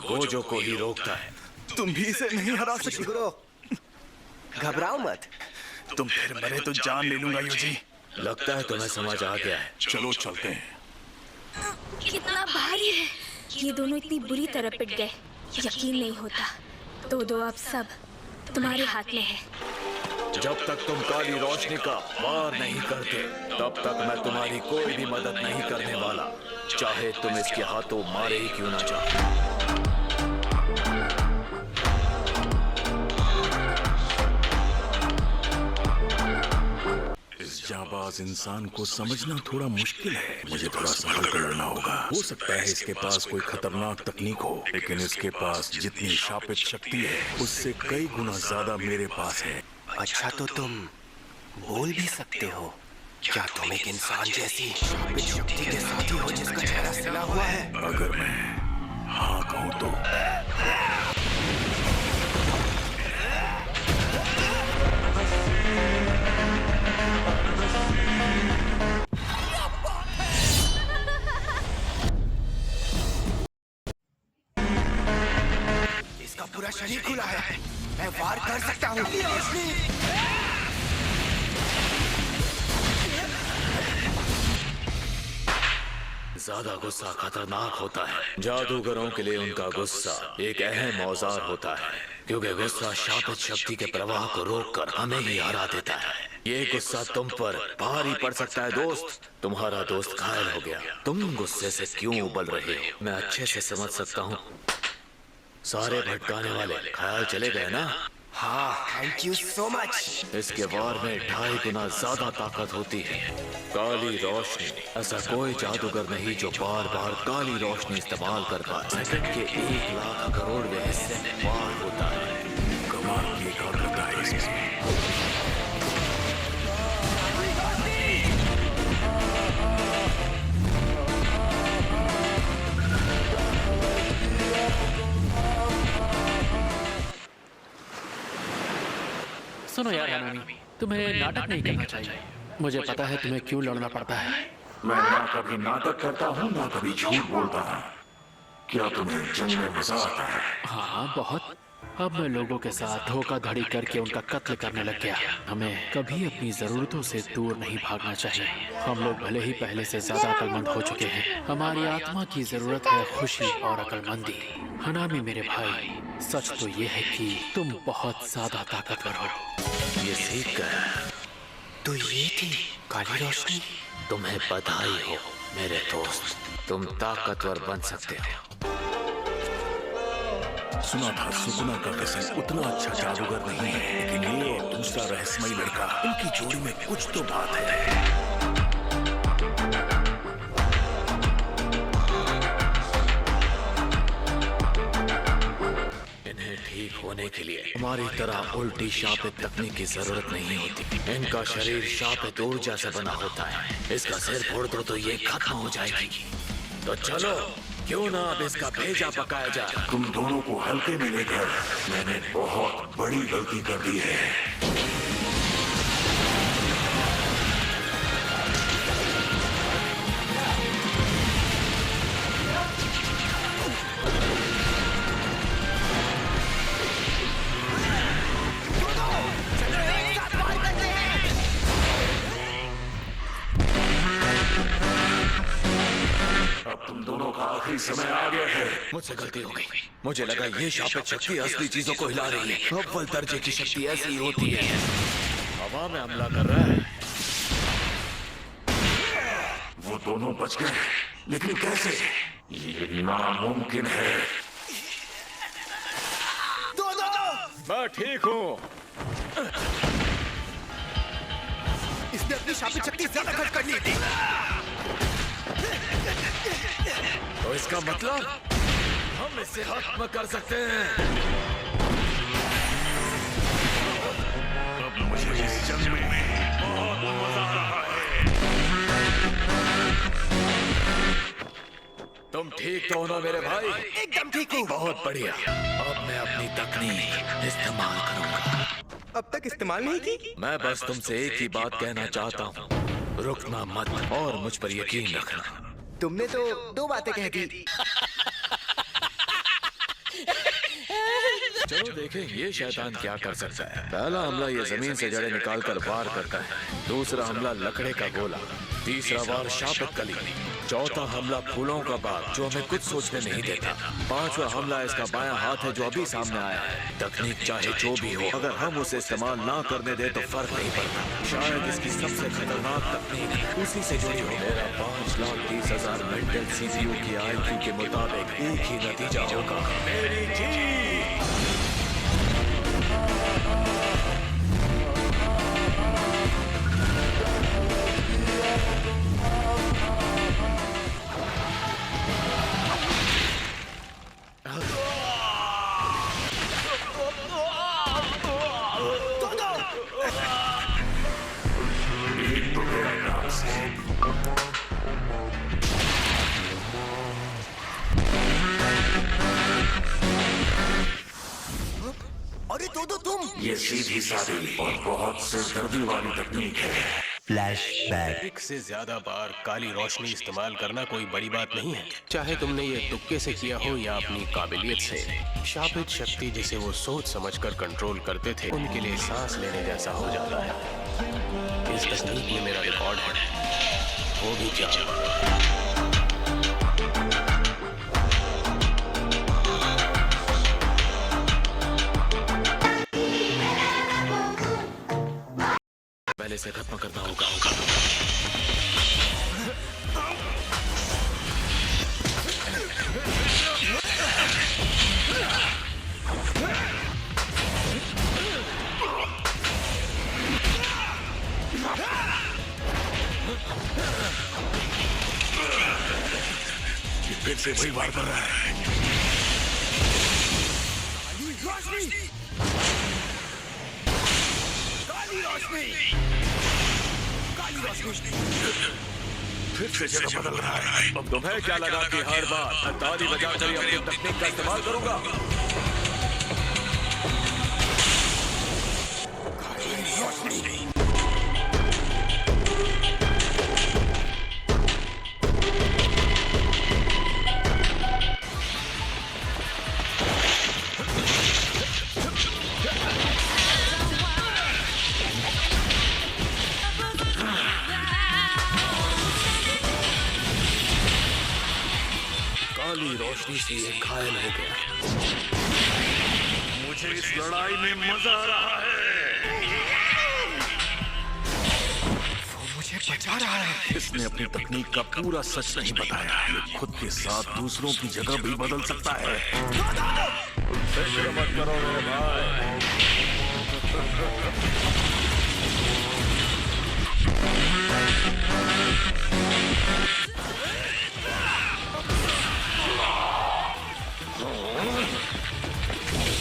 Gojo को ही रोकता है। तुम भी इसे नहीं हरा सकते। शिगुरो, घबराओ मत। तुम फिर मरे तो जान ले लूंगा यूजी। लगता है तुम्हें समझ आ गया है। चलो चलते हैं। कितना भारी है। ये दोनों इतनी बुरी तरह पिट गए, यकीन नहीं होता। तो दो अब सब तुम्हारे हाथ में है। जब तक तुम काली रोशनी का वार नहीं करते, तब तक मैं तुम्हारी कोई भी मदद नहीं करने वाला, चाहे तुम इसके हाथों मारे ही क्यों ना जाओ। जाबाज इंसान को समझना थोड़ा मुश्किल है। मुझे थोड़ा संभल कर लड़ना होगा। हो सकता है इसके पास कोई खतरनाक तकनीक हो, लेकिन इसके पास जितनी शापित शक्ति है उससे कई गुना ज्यादा मेरे पास है। अच्छा तो तुम बोल भी सकते हो। क्या तुम एक इंसान जैसी शापित शक्ति के साथी हो जिसका चेहरा सिला हुआ है? अगर मैं हाँ कहूँ तो इसका पूरा शरीर खुला है। मैं वार कर सकता हूँ। ज्यादा गुस्सा खतरनाक होता है। जादूगरों के लिए उनका गुस्सा एक अहम औजार होता है, क्योंकि गुस्सा शापित शक्ति के प्रवाह को रोककर हमें ही हरा देता है। ये गुस्सा तुम पर भारी पड़ सकता है दोस्त। तुम्हारा दोस्त घायल हो गया, तुम गुस्से से क्यों उबल रहे हो? मैं अच्छे से समझ सकता हूँ। सारे भटकाने वाले ख्याल चले गए ना? हाँ, थैंक यू सो मच। इसके वार में 2.5 गुना ज्यादा ताकत होती है। काली रोशनी, ऐसा कोई जादूगर नहीं जो बार बार काली रोशनी इस्तेमाल कर पाए। सेकंड के 1 लाख करोड़वें हिस्से में वार होता है। कमाल की एकाग्रता है इसमें। सुनो यार हनामी, तुम्हें नाटक नहीं करना चाहिए। मुझे पता है तुम्हें क्यों लड़ना पड़ता है। मैं ना कभी नाटक करता हूँ ना कभी झूठ बोलता हूँ। क्या तुम्हें जंग में मजा आता है? हाँ बहुत। अब मैं लोगों के साथ धोखाधड़ी करके उनका कत्ल करने लग गया। हमें कभी अपनी जरूरतों से दूर नहीं भागना चाहिए। हम लोग भले ही पहले से ज्यादा अक्लमंद हो चुके हैं। हमारी आत्मा की जरूरत है खुशी और अक्लमंदी। हनामी मेरे भाई, सच तो ये है कि तुम बहुत ज्यादा ताकतवर हो। ये सीख कर तो ये थी काली रोशनी। तुम्हें बधाई हो मेरे दोस्त, तुम ताकतवर बन सकते हो। सुना था सुकुना का किसी उतना अच्छा जादूगर नहीं है, लेकिन ये और दूसरा रहस्यमयी लड़का, इनकी जोड़ी में कुछ तो बात है। इन्हें ठीक होने के लिए हमारी तरह उल्टी शापित तकनीक की जरूरत नहीं होती। इनका शरीर शापित ऊर्जा से बना होता है। इसका सिर फोड़ दो तो ये खत्म हो जाएगी। तो चलो, क्यों ना अब इसका भेजा पकाया जाए। तुम दोनों को हल्के में लेकर मैंने बहुत बड़ी गलती कर दी है। आखिरी समय आ गया है। मुझसे गलती हो गई। मुझे लगा ये शापित शक्ति असली चीजों को हिला रही है। अव्वल दर्जे की शक्ति ऐसी ही होती है। हवा में हमला कर रहा है। वो दोनों बच गए, लेकिन कैसे? ये नामुमकिन है। मैं ठीक हूँ। इसने अपनी शापित शक्ति ज्यादा खर्च कर ली थी। तो इसका मतलब हम इसे खत्म कर सकते हैं। अब मुझे इस जंग में बहुत मजा आ रहा है। तुम ठीक तो हो ना मेरे भाई? एकदम ठीक हूँ। बहुत बढ़िया। अब मैं अपनी तकनीक इस्तेमाल करूंगा। अब तक इस्तेमाल नहीं की? मैं बस तुमसे एक ही बात कहना चाहता हूँ, रुकना मत और मुझ पर यकीन रखना। तुमने तो 2 बातें कह दी। चलो देखें ये शैतान क्या कर सकता है। पहला हमला ये जमीन से जड़ें निकालकर वार करता है, दूसरा हमला लकड़े का गोला, तीसरा वार शापित कली, चौथा हमला फूलों का बाग जो हमें कुछ सोचने नहीं देता, पांचवा हमला इसका बायां हाथ है जो अभी सामने आया है। तकनीक चाहे जो भी हो, अगर हम उसे इस्तेमाल ना करने दे तो फर्क नहीं पड़ता। शायद इसकी सबसे खतरनाक तकनीक उसी से जुड़ी हो। मेरा 5,30,000 मेंटल CPU की IQ के मुताबिक एक ही नतीजा होगा, मेरी जीत। अरे तो तुम ये सीधी सादी और बहुत सिरदर्दी वाली तकनीक है। फ्लैशबैक। एक से ज्यादा बार काली रोशनी इस्तेमाल करना कोई बड़ी बात नहीं है, चाहे तुमने ये तुक्के से किया हो या अपनी काबिलियत से। शापित शक्ति जिसे वो सोच समझकर कंट्रोल करते थे, उनके लिए सांस लेने जैसा हो जाता है। इस तकनीक में मेरा रिकॉर्ड है, वो भी क्या। पहले से खत्म करना होगा। फिर से वही वार कर रहा है। फिर से जगह बदल रहा है। अब तुम्हें क्या लगा कि हर बार मैं ताली बजाकर अपनी तकनीक का इस्तेमाल करूंगा? काली रोशनी से ये घायल हो गया। मुझे इस लड़ाई में मजा आ रहा है। वो मुझे बचा रहा है। इसने अपनी तकनीक का पूरा सच नहीं बताया। ये खुद के साथ दूसरों की जगह भी बदल सकता है। फिक्र मत करो मेरे भाई।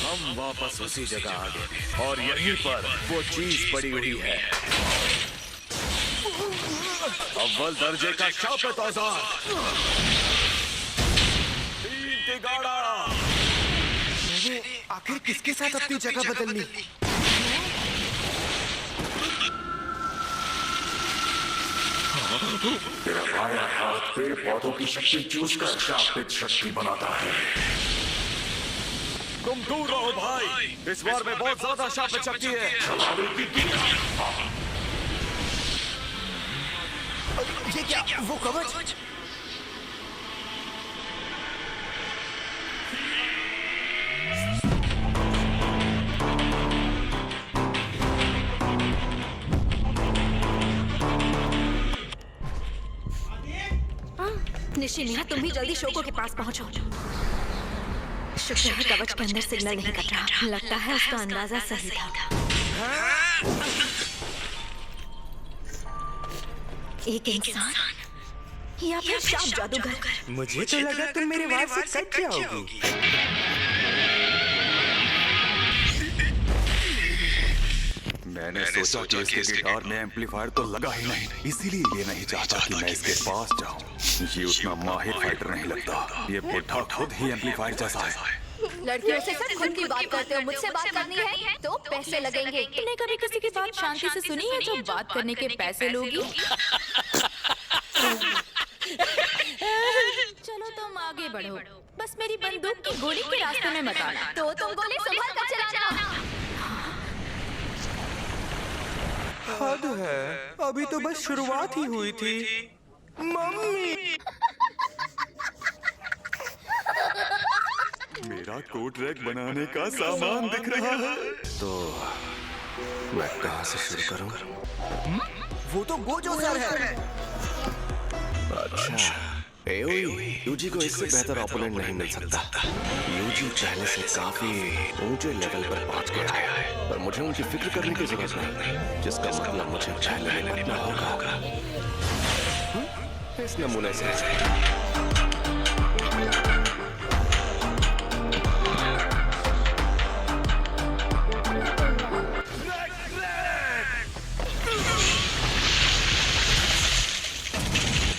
हम वापस उसी जगह आ गए और यहीं पर वो चीज पड़ी हुई है, अव्वल दर्जे का शापित औजार, 3 तिगाड़ा। मैंने आखिर किसके साथ अपनी जगह बदल ली? तेरा बायां हाथ पेड़ पौधों की शक्ति चूस कर शापित शक्ति बनाता है। तुम दूर रहो भाई, इस बार में बहुत ज्यादा शापित शक्ति है। ये क्या? वो कवच? निशिनिया, तुम भी जल्दी शोको के पास पहुंचो। शुक्र है कवच के अंदर सिग्नल नहीं कट रहा। लगता है उसका अंदाजा सही था। एक इंसान या फिर शाप जादूगर। मुझे तो लगा तुम मेरे वार से कट जाओगी। मैंने सोचा कि इसके गिटार में एम्पलीफायर तो लगा ही नहीं, इसीलिए ये नहीं चाहता कि मैं इसके पास जाऊं। ये उतना माहिर फाइटर नहीं लगता। ये बुढ़ा खुद ही एम्पलीफायर जैसा है। लड़कियों से सब खुद की बात करते हो, मुझसे बात करनी है तो पैसे लगेंगे। तुमने कभी किसी की बात शांति से सुनी है जो बात करने के पैसे लोगी? चलो तुम आगे बढ़ो, बस मेरी बंदूक की गोली के रास्ते में मत आना। तो तुम गोली संभाल कर चलाना। हद है, अभी तो बस शुरुआत ही हुई थी। मम्मी, मेरा कोट रैक बनाने का सामान दिख रहा है। तो मैं कहाँ से शुरू करूं? वो तो गोजो सर है। अच्छा, एओई, यूजी को इससे बेहतर ओपोनेंट नहीं मिल सकता। यूजी पहले से काफी ऊंचे लेवल पर पहुंच गया है, पर मुझे उनकी फिक्र करने की जरूरत नहीं, जिसका मतलब मुझे पहले निपटना होगा इस नमूने से।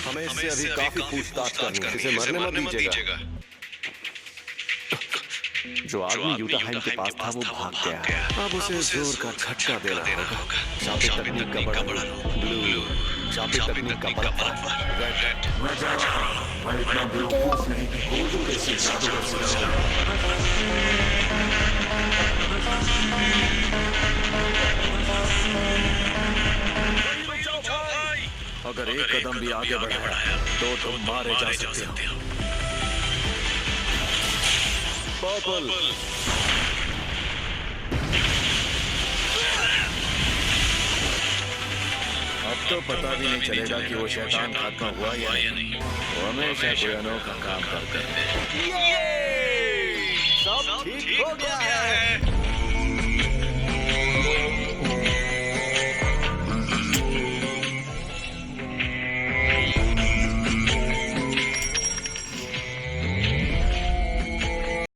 हमें इससे अभी काफी पूछताछ करनी है। इसे मरने मत दीजिएगा। जो आदमी यूटाहाइम के पास था वो भाग गया है। अब उसे जोर का झटका देना होगा। शापित तकनीक का बड़ा ब्लू, शापित तकनीक का बड़ा रेड। मैं जा रहा हूं। मैं इतना बेवकूफ नहीं कि गोजो कैसे जादूगर से अगर एक कदम भी आगे बढ़ाया तो तुम मारे जा सकते हो। पर्पल, अब तो पता भी नहीं चलेगा कि वो शैतान खत्म हुआ या नहीं। वो हमेशा कोई अनोखा काम करते हैं। सब ठीक हो गया है।